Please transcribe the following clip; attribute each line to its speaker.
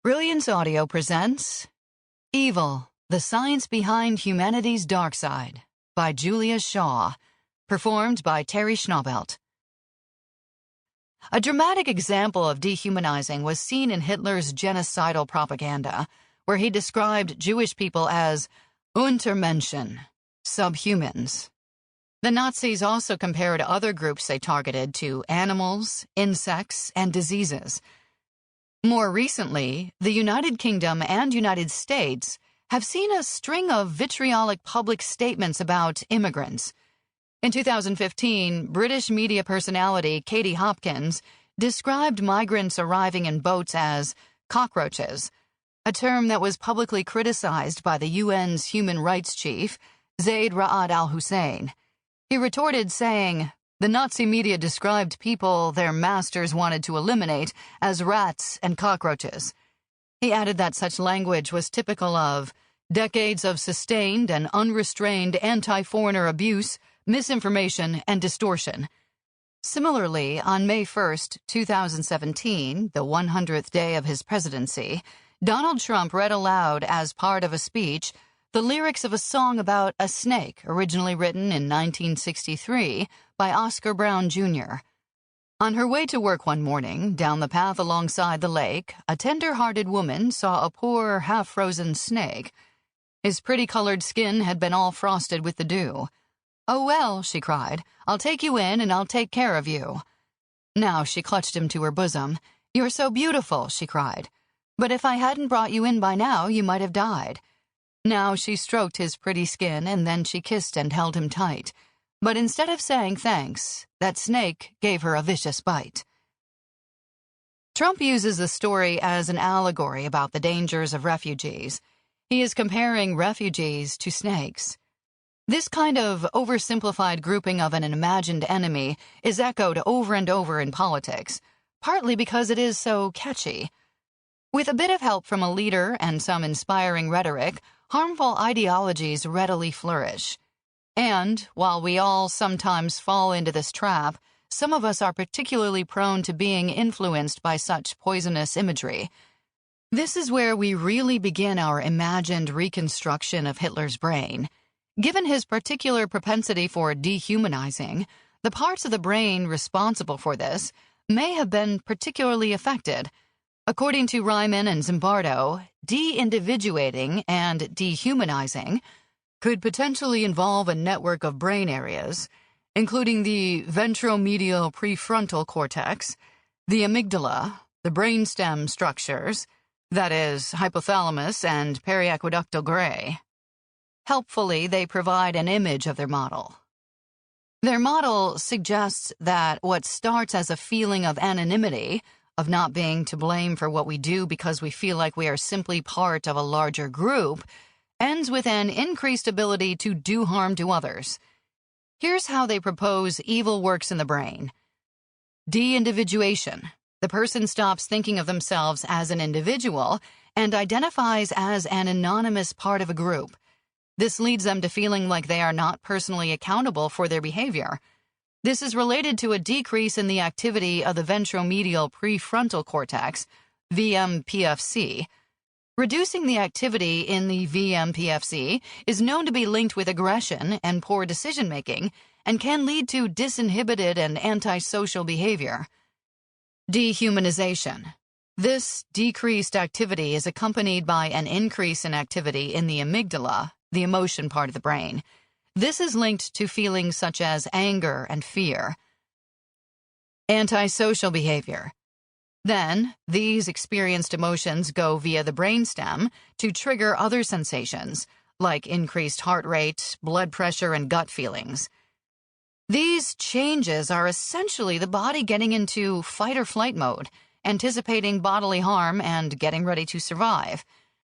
Speaker 1: Brilliance Audio presents Evil, the Science Behind Humanity's Dark Side by Julia Shaw, performed by Terry Schnaubelt. A dramatic example of dehumanizing was seen in Hitler's genocidal propaganda, where he described Jewish people as Untermenschen, subhumans. The Nazis also compared other groups they targeted to animals, insects, and diseases. More recently, the United Kingdom and United States have seen a string of vitriolic public statements about immigrants. In 2015, British media personality Katie Hopkins described migrants arriving in boats as cockroaches, a term that was publicly criticized by the UN's human rights chief, Zaid Ra'ad al-Hussein. He retorted saying, "The Nazi media described people their masters wanted to eliminate as rats and cockroaches." He added that such language was typical of decades of sustained and unrestrained anti-foreigner abuse, misinformation, and distortion. Similarly, on May 1st, 2017, the 100th day of his presidency, Donald Trump read aloud as part of a speech the lyrics of a song about a snake originally written in 1963 by Oscar Brown Jr. On her way to work one morning, down the path alongside the lake, a tender-hearted woman saw a poor, half-frozen snake. His pretty-colored skin had been all frosted with the dew. "Oh, well," she cried, "I'll take you in and I'll take care of you." Now she clutched him to her bosom. "You're so beautiful," she cried. "But if I hadn't brought you in by now, you might have died." Now she stroked his pretty skin and then she kissed and held him tight. But instead of saying thanks, that snake gave her a vicious bite. Trump uses the story as an allegory about the dangers of refugees. He is comparing refugees to snakes. This kind of oversimplified grouping of an imagined enemy is echoed over and over in politics, partly because it is so catchy. With a bit of help from a leader and some inspiring rhetoric, harmful ideologies readily flourish. And, while we all sometimes fall into this trap, some of us are particularly prone to being influenced by such poisonous imagery. This is where we really begin our imagined reconstruction of Hitler's brain. Given his particular propensity for dehumanizing, the parts of the brain responsible for this may have been particularly affected. According to Ryman and Zimbardo, de-individuating and dehumanizing could potentially involve a network of brain areas, including the ventromedial prefrontal cortex, the amygdala, the brainstem structures, that is, hypothalamus and periaqueductal gray. Helpfully, they provide an image of their model. Their model suggests that what starts as a feeling of anonymity, of not being to blame for what we do because we feel like we are simply part of a larger group, ends with an increased ability to do harm to others. Here's how they propose evil works in the brain. De-individuation. The person stops thinking of themselves as an individual and identifies as an anonymous part of a group. This leads them to feeling like they are not personally accountable for their behavior. This is related to a decrease in the activity of the ventromedial prefrontal cortex, VMPFC. Reducing the activity in the VMPFC is known to be linked with aggression and poor decision-making and can lead to disinhibited and antisocial behavior. Dehumanization. This decreased activity is accompanied by an increase in activity in the amygdala, the emotion part of the brain. This is linked to feelings such as anger and fear. Antisocial behavior. Then, these experienced emotions go via the brainstem to trigger other sensations, like increased heart rate, blood pressure, and gut feelings. These changes are essentially the body getting into fight-or-flight mode, anticipating bodily harm and getting ready to survive.